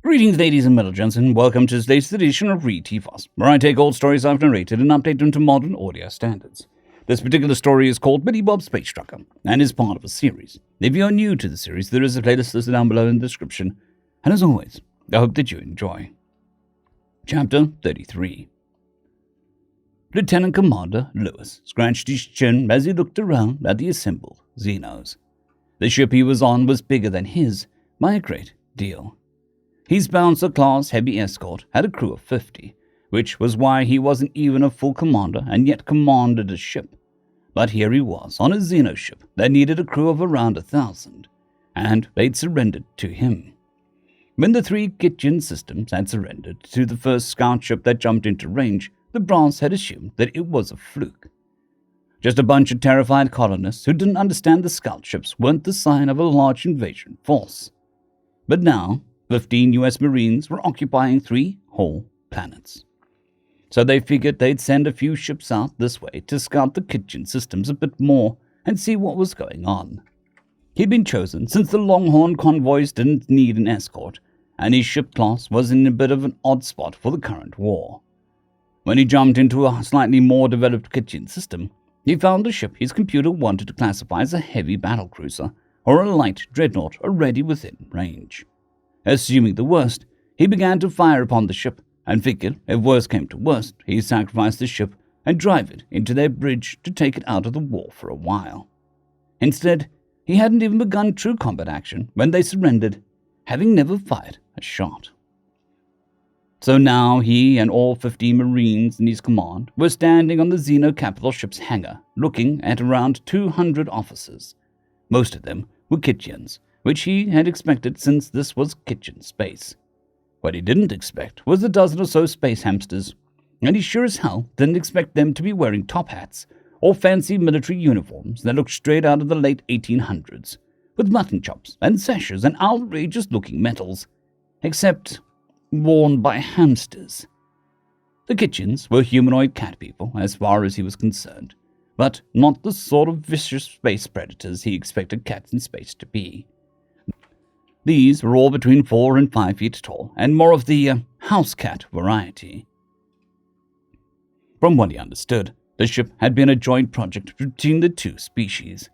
Greetings, ladies and gentlemen, and welcome to this latest edition of ReTFOS, where I take old stories I've narrated and update them to modern audio standards. This particular story is called Billy Bob's Space Trucker, and is part of a series. If you're new to the series, there is a playlist listed down below in the description, and as always, I hope that you enjoy. Chapter 33. Lieutenant Commander Lewis scratched his chin as he looked around at the assembled Xenos. The ship he was on was bigger than his by a great deal. His Bouncer-class heavy escort had a crew of 50, which was why he wasn't even a full commander and yet commanded a ship. But here he was, on a Xeno ship that needed a crew of around 1,000, and they'd surrendered to him. When the 3 kitchen systems had surrendered to the first scout ship that jumped into range, the brass had assumed that it was a fluke. Just a bunch of terrified colonists who didn't understand the scout ships weren't the sign of a large invasion force. But now, 15 US Marines were occupying 3 whole planets. So they figured they'd send a few ships out this way to scout the kitchen systems a bit more and see what was going on. He'd been chosen since the Longhorn convoys didn't need an escort, and his ship class was in a bit of an odd spot for the current war. When he jumped into a slightly more developed kitchen system, he found a ship his computer wanted to classify as a heavy battlecruiser or a light dreadnought already within range. Assuming the worst, he began to fire upon the ship and figured if worst came to worst, he'd sacrifice the ship and drive it into their bridge to take it out of the war for a while. Instead, he hadn't even begun true combat action when they surrendered, having never fired a shot. So now he and all 50 Marines in his command were standing on the Xeno capital ship's hangar, looking at around 200 officers. Most of them were Kitchens, which he had expected since this was kitchen space. What he didn't expect was a dozen or so space hamsters, and he sure as hell didn't expect them to be wearing top hats or fancy military uniforms that looked straight out of the late 1800s, with mutton chops and sashes and outrageous-looking medals, except worn by hamsters. The Kitchens were humanoid cat people as far as he was concerned, but not the sort of vicious space predators he expected cats in space to be. These were all between 4 and 5 feet tall, and more of the house cat variety. From what he understood, the ship had been a joint project between the 2 species.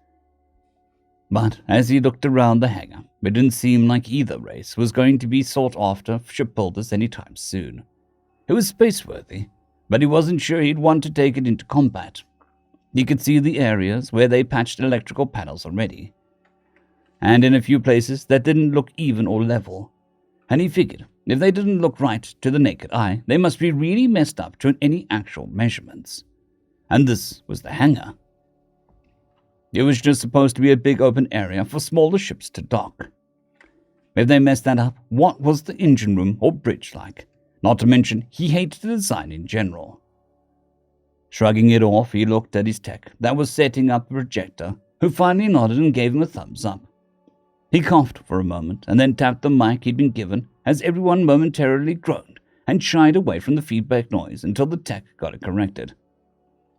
But as he looked around the hangar, it didn't seem like either race was going to be sought after shipbuilders anytime soon. It was spaceworthy, but he wasn't sure he'd want to take it into combat. He could see the areas where they patched electrical panels already, and in a few places that didn't look even or level. And he figured, if they didn't look right to the naked eye, they must be really messed up to any actual measurements. And this was the hangar. It was just supposed to be a big open area for smaller ships to dock. If they messed that up, what was the engine room or bridge like? Not to mention, he hated the design in general. Shrugging it off, he looked at his tech that was setting up the projector, who finally nodded and gave him a thumbs up. He coughed for a moment and then tapped the mic he'd been given as everyone momentarily groaned and shied away from the feedback noise until the tech got it corrected.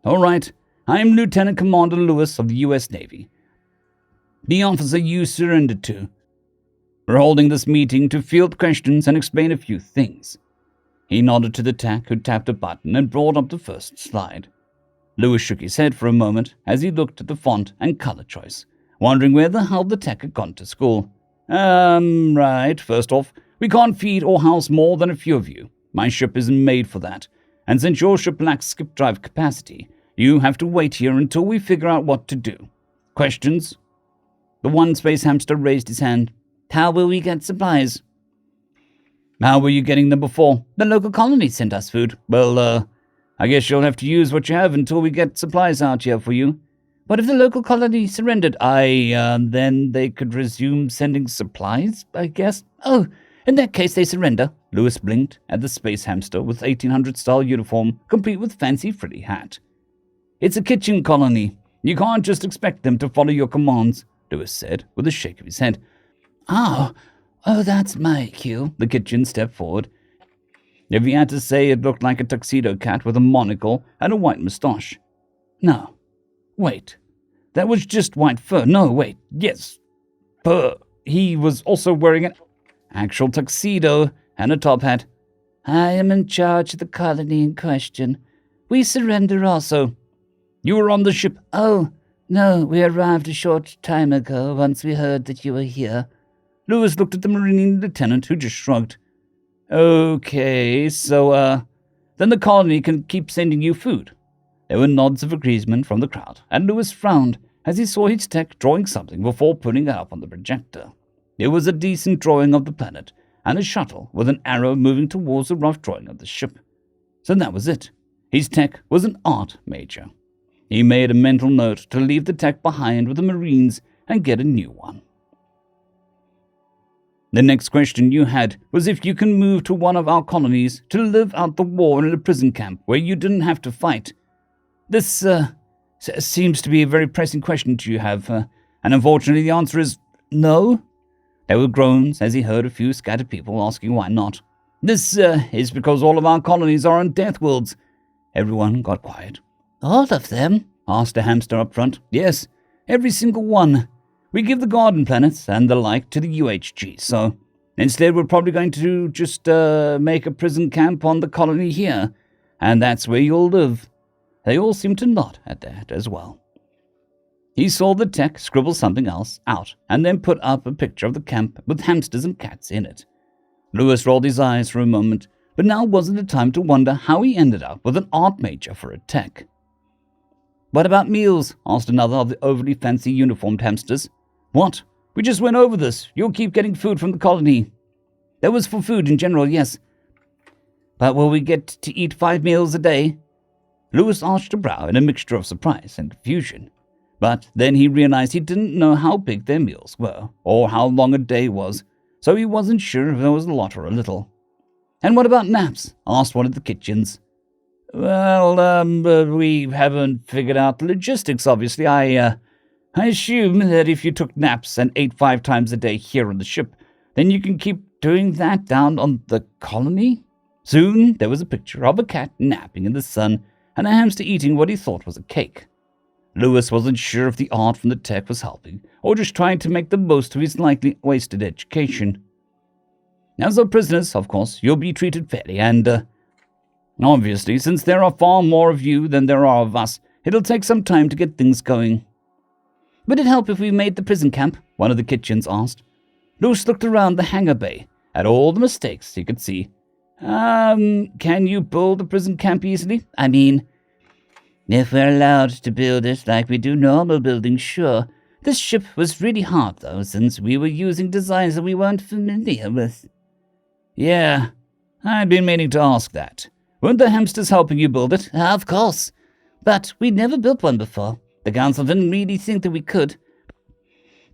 "All right, I am Lieutenant Commander Lewis of the U.S. Navy, the officer you surrendered to. We're holding this meeting to field questions and explain a few things." He nodded to the tech who tapped a button and brought up the first slide. Lewis shook his head for a moment as he looked at the font and color choice, wondering where the hell the tech had gone to school. Right, first off, we can't feed or house more than a few of you. My ship isn't made for that, and since your ship lacks skip drive capacity, you have to wait here until we figure out what to do. Questions?" The one space hamster raised his hand. "How will we get supplies?" "How were you getting them before? The local colony sent us food." "Well, I guess you'll have to use what you have until we get supplies out here for you." "What if the local colony surrendered?" Then they could resume sending supplies, I guess." "Oh, in that case they surrender." Lewis blinked at the space hamster with 1800-style uniform, complete with fancy frilly hat. "It's a kitchen colony. You can't just expect them to follow your commands," Lewis said with a shake of his head. Oh, that's my cue." The Kitchen stepped forward. If he had to say, it looked like a tuxedo cat with a monocle and a white moustache. No. Wait. That was just white fur. No, wait. Yes. Fur. He was also wearing an actual tuxedo. and a top hat. I am in charge of the colony in question. We surrender also. You were on the ship? Oh, no, we arrived a short time ago once we heard that you were here. Lewis looked at the Marine lieutenant, who just shrugged. Okay, so, then the colony can keep sending you food. There were nods of agreement from the crowd, and Lewis frowned as he saw his tech drawing something before putting it up on the projector. It was a decent drawing of the planet, and a shuttle with an arrow moving towards the rough drawing of the ship. So that was it. His tech was an art major. He made a mental note to leave the tech behind with the Marines and get a new one. The next question you had was if you can move to one of our colonies to live out the war in a prison camp where you didn't have to fight. This seems to be a very pressing question you have, and unfortunately the answer is no. There were groans as he heard a few scattered people asking why not. This is because all of our colonies are on death worlds. Everyone got quiet. All of them? Asked a hamster up front. Yes, every single one. We give the garden planets and the like to the UHG, so instead we're probably going to just make a prison camp on the colony here, and that's where you'll live. They all seemed to nod at that as well. He saw the tech scribble something else out and then put up a picture of the camp with hamsters and cats in it. Lewis rolled his eyes for a moment, but now wasn't the time to wonder how he ended up with an art major for a tech. What about meals? Asked another of the overly fancy uniformed hamsters. What? We just went over this. You'll keep getting food from the colony. That was for food in general, yes. But will we get to eat 5 meals a day? Lewis arched a brow in a mixture of surprise and confusion. But then he realized he didn't know how big their meals were, or how long a day was, so he wasn't sure if there was a lot or a little. And what about naps? Asked one of the kitchens. Well, we haven't figured out the logistics, obviously. I assume that if you took naps and ate 5 times a day here on the ship, then you can keep doing that down on the colony? Soon there was a picture of a cat napping in the sun and a hamster eating what he thought was a cake. Lewis wasn't sure if the art from the tech was helping, or just trying to make the most of his likely wasted education. As our prisoners, of course, you'll be treated fairly, and, obviously, since there are far more of you than there are of us, it'll take some time to get things going. Would it help if we made the prison camp? One of the kitchens asked. Lewis looked around the hangar bay, at all the mistakes he could see. Can you build a prison camp easily? I mean, if we're allowed to build it like we do normal buildings, sure. This ship was really hard, though, since we were using designs that we weren't familiar with. Yeah, I'd been meaning to ask that. Weren't the hamsters helping you build it? Of course. But we'd never built one before. The council didn't really think that we could.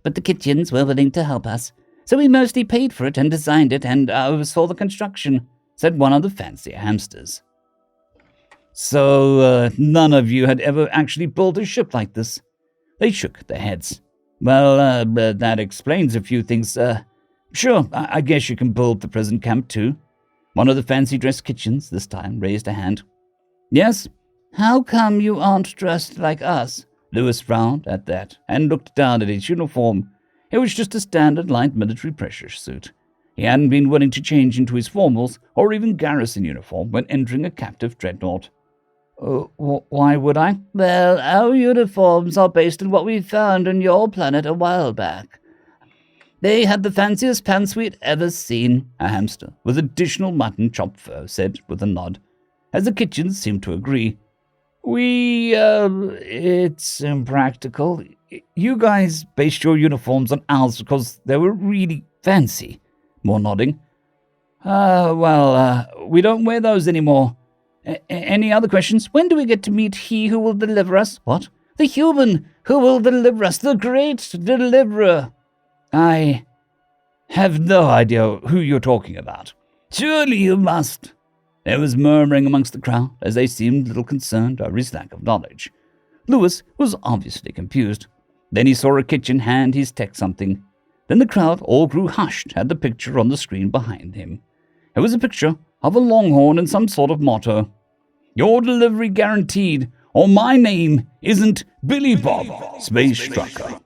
But the kitchens were willing to help us, so we mostly paid for it and designed it and oversaw the construction, said one of the fancier hamsters. So, none of you had ever actually built a ship like this? They shook their heads. Well, that explains a few things. Sure, I guess you can build the prison camp too. One of the fancy-dressed kitchens this time raised a hand. Yes? How come you aren't dressed like us? Lewis frowned at that and looked down at his uniform. It was just a standard light military pressure suit. He hadn't been willing to change into his formals or even garrison uniform when entering a captive dreadnought. Why would I? Well, our uniforms are based on what we found on your planet a while back. They had the fanciest pants we'd ever seen, a hamster with additional mutton chop fur said with a nod, as the kitchens seemed to agree. It's impractical. You guys based your uniforms on ours because they were really fancy. More nodding. We don't wear those anymore. Any other questions? When do we get to meet he who will deliver us? What? The human who will deliver us, the great deliverer. I have no idea who you're talking about. Surely you must. There was murmuring amongst the crowd as they seemed little concerned over his lack of knowledge. Lewis was obviously confused. Then he saw a kitchen hand his tech something. Then the crowd all grew hushed at the picture on the screen behind him. It was a picture of a longhorn and some sort of motto. Your delivery guaranteed, or my name isn't Billy Bob, Space Trucker.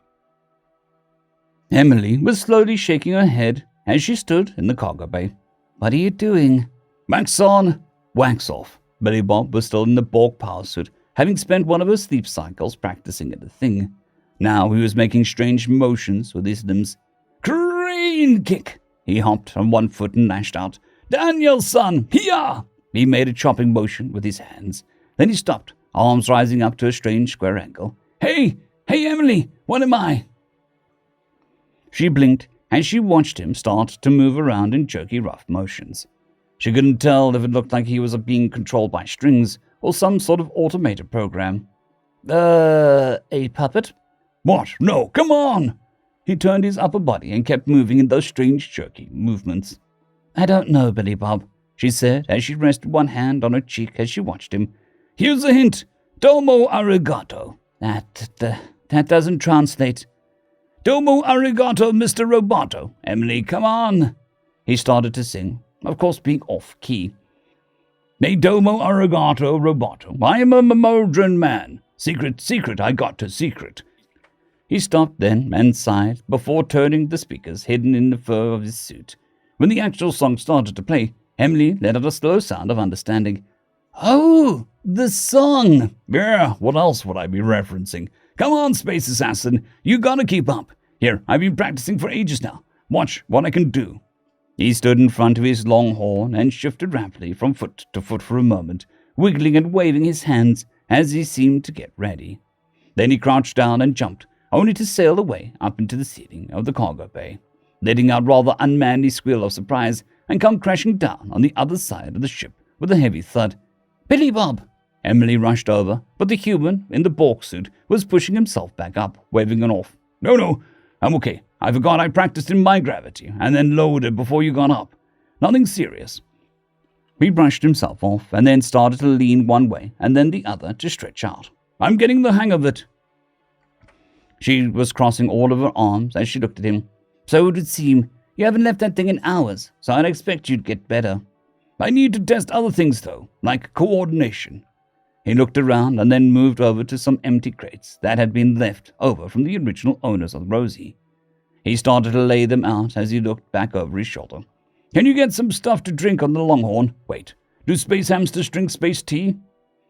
Emily was slowly shaking her head as she stood in the cargo bay. What are you doing? Wax on, wax off. Billy Bob was still in the Borg power suit, having spent one of her sleep cycles practicing at the thing. Now he was making strange motions with his limbs. Crane kick! He hopped on one foot and lashed out. Danielson, here! He made a chopping motion with his hands. Then he stopped, arms rising up to a strange square angle. Hey, Emily, what am I? She blinked as she watched him start to move around in jerky, rough motions. She couldn't tell if it looked like he was being controlled by strings or some sort of automated program. A puppet? What? No, come on! He turned his upper body and kept moving in those strange, jerky movements. I don't know, Billy Bob, she said as she rested one hand on her cheek as she watched him. Here's a hint. Domo arigato. That doesn't translate. Domo arigato, Mr. Roboto. Emily, come on. He started to sing, of course being off-key. Me domo arigato, Roboto. I am a modern man. Secret, I got to secret. He stopped then and sighed before turning the speakers hidden in the fur of his suit. When the actual song started to play, Emily let out a slow sound of understanding. Oh, the song! Yeah, what else would I be referencing? Come on, Space Assassin, you gotta keep up. Here, I've been practicing for ages now. Watch what I can do. He stood in front of his long horn and shifted rapidly from foot to foot for a moment, wiggling and waving his hands as he seemed to get ready. Then he crouched down and jumped, only to sail away up into the ceiling of the cargo bay, letting out rather unmanly squeal of surprise and come crashing down on the other side of the ship with a heavy thud. Billy Bob! Emily rushed over, but the human in the Borg suit was pushing himself back up, waving it off. No, I'm okay. I forgot I practiced in my gravity and then lowered it before you got up. Nothing serious. He brushed himself off and then started to lean one way and then the other to stretch out. I'm getting the hang of it. She was crossing all of her arms as she looked at him. So it would seem. You haven't left that thing in hours, so I'd expect you'd get better. I need to test other things, though, like coordination. He looked around and then moved over to some empty crates that had been left over from the original owners of Rosie. He started to lay them out as he looked back over his shoulder. Can you get some stuff to drink on the Longhorn? Wait, do space hamsters drink space tea?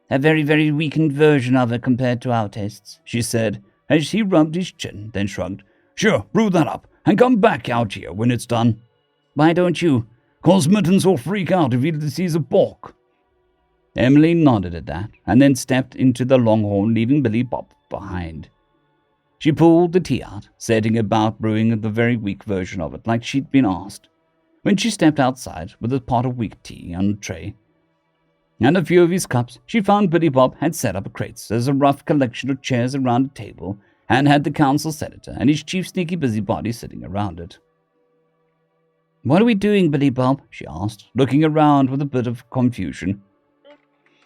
A very, very weakened version of it compared to our tastes, she said, as he rubbed his chin, then shrugged. Sure, brew that up, and come back out here when it's done. Why don't you? 'Cause Mittens will freak out if he sees a Borg. Emily nodded at that, and then stepped into the Longhorn, leaving Billy Bob behind. She pulled the tea out, setting about brewing the very weak version of it like she'd been asked. When she stepped outside with a pot of weak tea on a tray and a few of his cups, she found Billy Bob had set up crates as a rough collection of chairs around a table and had the council senator and his chief sneaky busybody sitting around it. What are we doing, Billy Bob? She asked, looking around with a bit of confusion.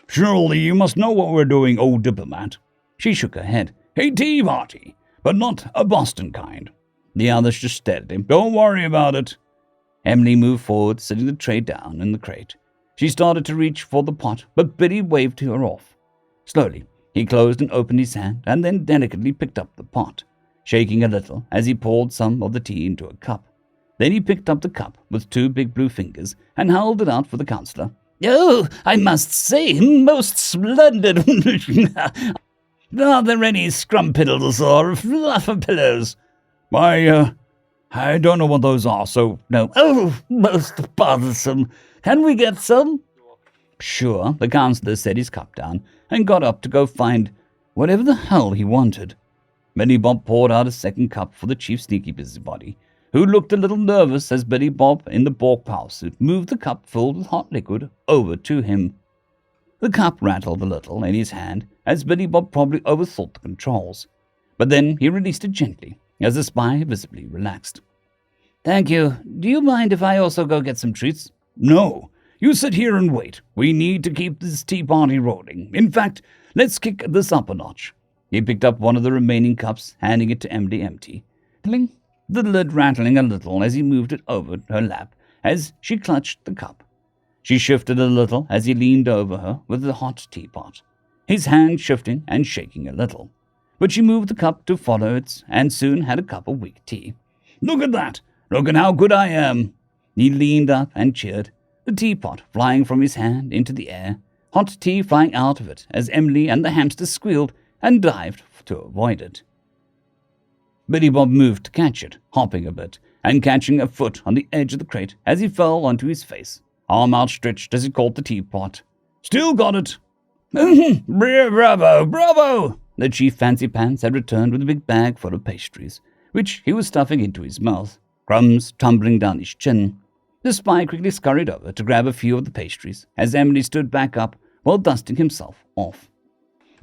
Surely you must know what we're doing, old diplomat. She shook her head. A tea party, but not a Boston kind. The others just stared at him. Don't worry about it. Emily moved forward, setting the tray down in the crate. She started to reach for the pot, but Billy waved her off. Slowly, he closed and opened his hand, and then delicately picked up the pot, shaking a little as he poured some of the tea into a cup. Then he picked up the cup with two big blue fingers and held it out for the counselor. Oh, I must say, most splendid. Are there any scrumpiddles or fluffapillows? I don't know what those are, so no. Oh, most bothersome. Can we get some? Sure, the counselor set his cup down and got up to go find whatever the hell he wanted. Billy Bob poured out a second cup for the chief sneaky busybody, who looked a little nervous as Billy Bob in the Borg power suit moved the cup filled with hot liquid over to him. The cup rattled a little in his hand as Billy Bob probably overthought the controls, but then he released it gently as the spy visibly relaxed. Thank you. Do you mind if I also go get some treats? No, you sit here and wait. We need to keep this tea party rolling. In fact, let's kick this up a notch. He picked up one of the remaining cups, handing it to Emily empty. Cling. The lid rattling a little as he moved it over her lap as she clutched the cup. She shifted a little as he leaned over her with the hot teapot, his hand shifting and shaking a little. But she moved the cup to follow it and soon had a cup of weak tea. Look at that! Look at how good I am! He leaned up and cheered, the teapot flying from his hand into the air, hot tea flying out of it as Emily and the hamster squealed and dived to avoid it. Billy Bob moved to catch it, hopping a bit, and catching a foot on the edge of the crate as he fell onto his face, arm outstretched as he caught the teapot. "Still got it!" "Bravo, bravo!" The chief Fancy Pants had returned with a big bag full of pastries, which he was stuffing into his mouth, crumbs tumbling down his chin. The spy quickly scurried over to grab a few of the pastries as Emily stood back up while dusting himself off.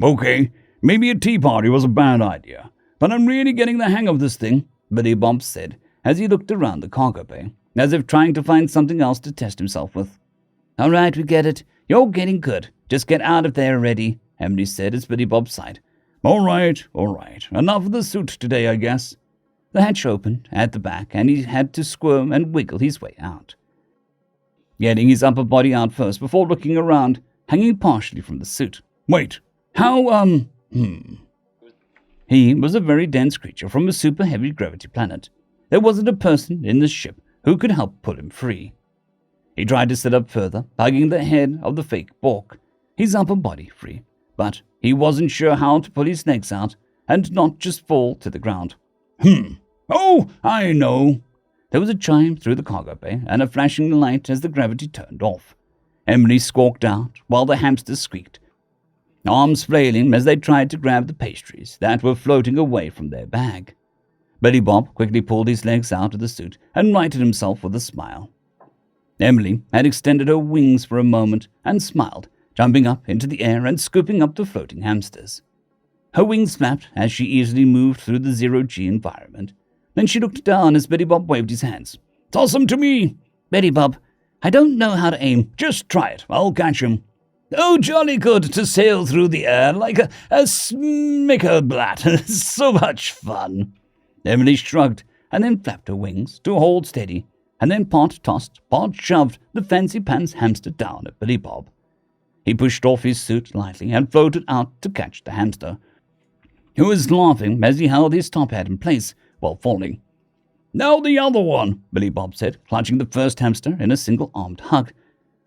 "Okay, maybe a tea party was a bad idea, but I'm really getting the hang of this thing," Billy Bob said as he looked around the cargo bay, as if trying to find something else to test himself with. "All right, we get it. You're getting good. Just get out of there already," Emily said as Billy Bob sighed. All right. Enough of the suit today, I guess." The hatch opened at the back, and he had to squirm and wiggle his way out, getting his upper body out first before looking around, hanging partially from the suit. "Wait, how, He was a very dense creature from a super heavy gravity planet. There wasn't a person in the ship who could help pull him free. He tried to sit up further, hugging the head of the fake Bork, his upper body free, but he wasn't sure how to pull his legs out and not just fall to the ground. Oh, I know." There was a chime through the cargo bay and a flashing light as the gravity turned off. Emily squawked out while the hamsters squeaked, arms flailing as they tried to grab the pastries that were floating away from their bag. Billy Bob quickly pulled his legs out of the suit and righted himself with a smile. Emily had extended her wings for a moment and smiled, jumping up into the air and scooping up the floating hamsters. Her wings flapped as she easily moved through the zero-G environment. Then she looked down as Billy Bob waved his hands. "Toss him to me!" "Billy Bob, I don't know how to aim." "Just try it. I'll catch him." "Oh, jolly good to sail through the air like a snickerblat. So much fun." Emily shrugged and then flapped her wings to hold steady, and then part tossed, part shoved the Fancy Pants hamster down at Billy Bob. He pushed off his suit lightly and floated out to catch the hamster, who was laughing as he held his top hat in place while falling. "Now the other one," Billy Bob said, clutching the first hamster in a single-armed hug.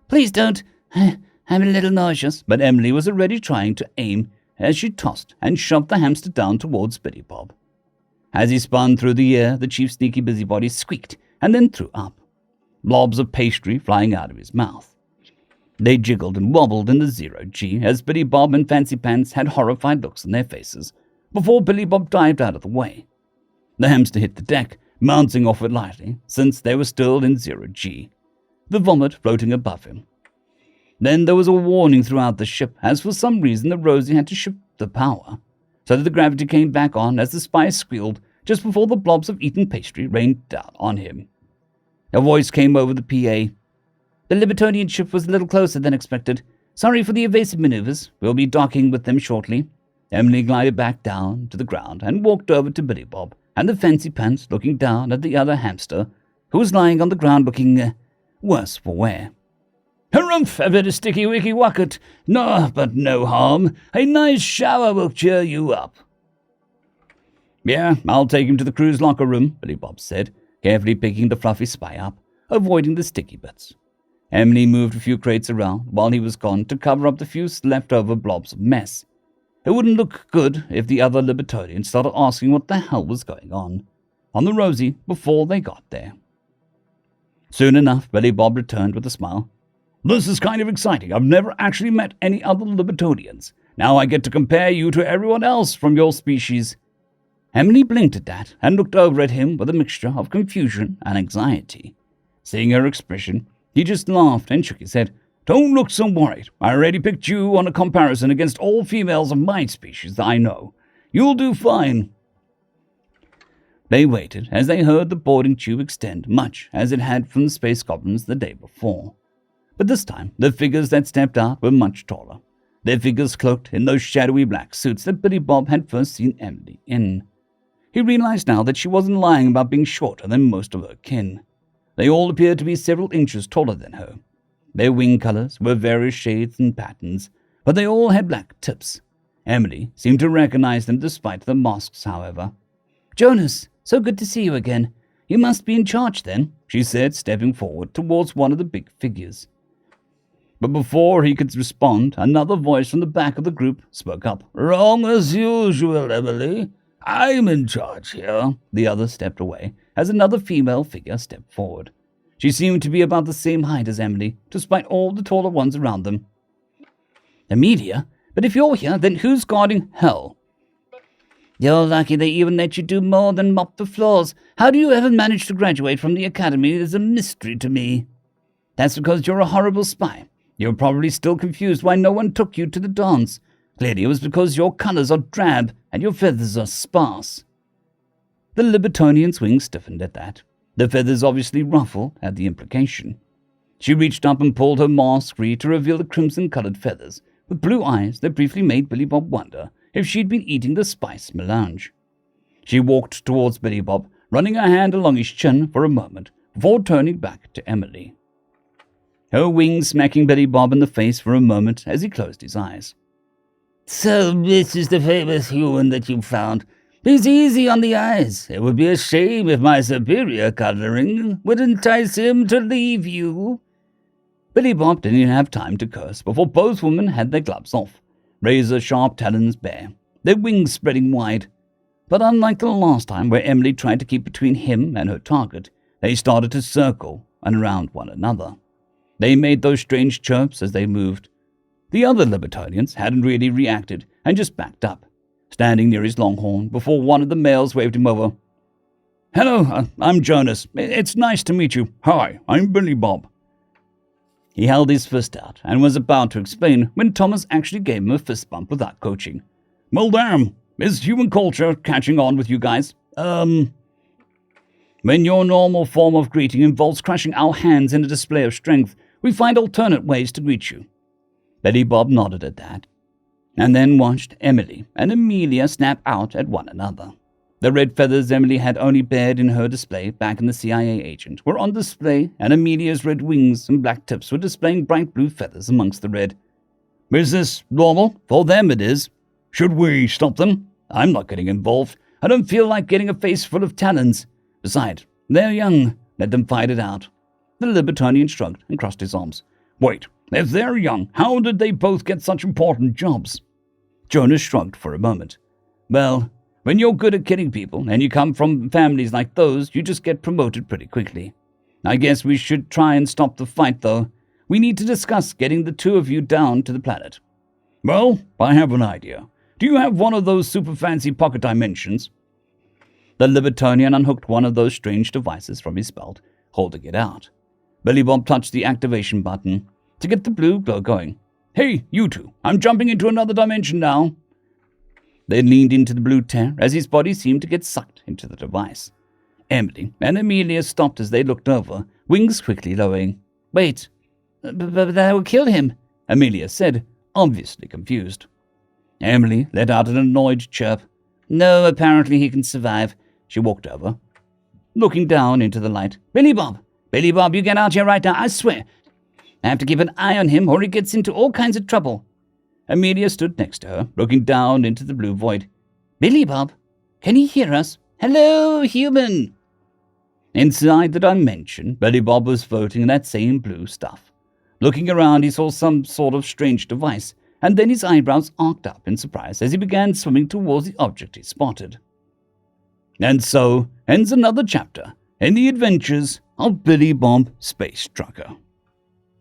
"Please don't. I'm a little nauseous." But Emily was already trying to aim as she tossed and shoved the hamster down towards Billy Bob. As he spun through the air, the chief's sneaky busybody squeaked and then threw up, blobs of pastry flying out of his mouth. They jiggled and wobbled in the zero-G as Billy Bob and Fancy Pants had horrified looks on their faces before Billy Bob dived out of the way. The hamster hit the deck, bouncing off it lightly since they were still in zero-G, the vomit floating above him. Then there was a warning throughout the ship as for some reason the Rosie had to shift the power, so that the gravity came back on as the spy squealed just before the blobs of eaten pastry rained down on him. A voice came over the PA. "The Libertonian ship was a little closer than expected. Sorry for the evasive maneuvers. We'll be docking with them shortly." Emily glided back down to the ground and walked over to Billy Bob and the Fancy Pants, looking down at the other hamster, who was lying on the ground looking worse for wear. "Harumph, a bit of sticky wicky wucket. No, but no harm. A nice shower will cheer you up." "Yeah, I'll take him to the crew's locker room," Billy Bob said, carefully picking the fluffy spy up, avoiding the sticky bits. Emily moved a few crates around while he was gone to cover up the few leftover blobs of mess. It wouldn't look good if the other Libertonians started asking what the hell was going on the Rosie before they got there. Soon enough, Billy Bob returned with a smile. "This is kind of exciting. I've never actually met any other Libertonians. Now I get to compare you to everyone else from your species." Emily blinked at that and looked over at him with a mixture of confusion and anxiety. Seeing her expression, he just laughed and shook his head. "Don't look so worried. I already picked you on a comparison against all females of my species that I know. You'll do fine." They waited as they heard the boarding tube extend much as it had from the space goblins the day before. But this time, the figures that stepped out were much taller, their figures cloaked in those shadowy black suits that Billy Bob had first seen Emily in. He realized now that she wasn't lying about being shorter than most of her kin. They all appeared to be several inches taller than her. Their wing colors were various shades and patterns, but they all had black tips. Emily seemed to recognize them despite the masks, however. "Jonas, so good to see you again. You must be in charge then, she said, stepping forward towards one of the big figures. But before he could respond, another voice from the back of the group spoke up. Wrong as usual, Emily. I'm in charge here. The other stepped away as another female figure stepped forward. She seemed to be about the same height as Emily, despite all the taller ones around them. Amelia? But if you're here, then who's guarding Hell? You're lucky they even let you do more than mop the floors. How do you ever manage to graduate from the academy is a mystery to me. That's because you're a horrible spy. You're probably still confused why no one took you to the dance. Clearly it was because your colors are drab and your feathers are sparse. The Libertonian's wings stiffened at that. The feathers obviously ruffled at the implication. She reached up and pulled her mask free to reveal the crimson-colored feathers, with blue eyes that briefly made Billy Bob wonder if she'd been eating the spice melange. She walked towards Billy Bob, running her hand along his chin for a moment, before turning back to Emily. Her wings smacking Billy Bob in the face for a moment as he closed his eyes. So this is the famous human that you found. He's easy on the eyes. It would be a shame if my superior coloring would entice him to leave you. Billy Bob didn't even have time to curse before both women had their gloves off, razor-sharp talons bare, their wings spreading wide. But unlike the last time where Emily tried to keep between him and her target, they started to circle and around one another. They made those strange chirps as they moved. The other Libertonians hadn't really reacted and just backed up, standing near his longhorn before one of the males waved him over. "Hello, I'm Jonas. It's nice to meet you. Hi, I'm Billy Bob." He held his fist out and was about to explain when Thomas actually gave him a fist bump without coaching. "Well, damn, is human culture catching on with you guys? When your normal form of greeting involves crushing our hands in a display of strength, we find alternate ways to greet you." Billy Bob nodded at that, and then watched Emily and Amelia snap out at one another. The red feathers Emily had only bared in her display back in the CIA agent were on display, and Amelia's red wings and black tips were displaying bright blue feathers amongst the red. "Is this normal? For them it is. Should we stop them? I'm not getting involved. I don't feel like getting a face full of talons. Besides, they're young. Let them fight it out." The Libertonian shrugged and crossed his arms. "Wait, if they're young, how did they both get such important jobs?" Jonas shrugged for a moment. "Well, when you're good at killing people and you come from families like those, you just get promoted pretty quickly. I guess we should try and stop the fight, though. We need to discuss getting the two of you down to the planet." "Well, I have an idea. Do you have one of those super fancy pocket dimensions?" The Libertonian unhooked one of those strange devices from his belt, holding it out. Billy Bob touched the activation button to get the blue glow going. "Hey, you two, I'm jumping into another dimension now." They leaned into the blue tear as his body seemed to get sucked into the device. Emily and Amelia stopped as they looked over, wings quickly lowering. "Wait, but that will kill him," Amelia said, obviously confused. Emily let out an annoyed chirp. "No, apparently he can survive." She walked over, looking down into the light. Billy Bob, you get out here right now, I swear. I have to keep an eye on him or he gets into all kinds of trouble." Amelia stood next to her, looking down into the blue void. "Billy Bob, can he hear us? Hello, human!" Inside the dimension, Billy Bob was floating in that same blue stuff. Looking around, he saw some sort of strange device, and then his eyebrows arced up in surprise as he began swimming towards the object he spotted. And so ends another chapter in the adventures of Billy Bob Space Trucker.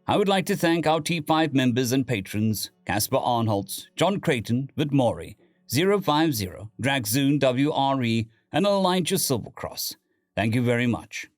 I would like to thank our T5 members and patrons, Casper Arnholtz, Jon Creighton, Vidmori, 050, Dragzoon W.R.E, and Elijah Silvercross. Thank you very much.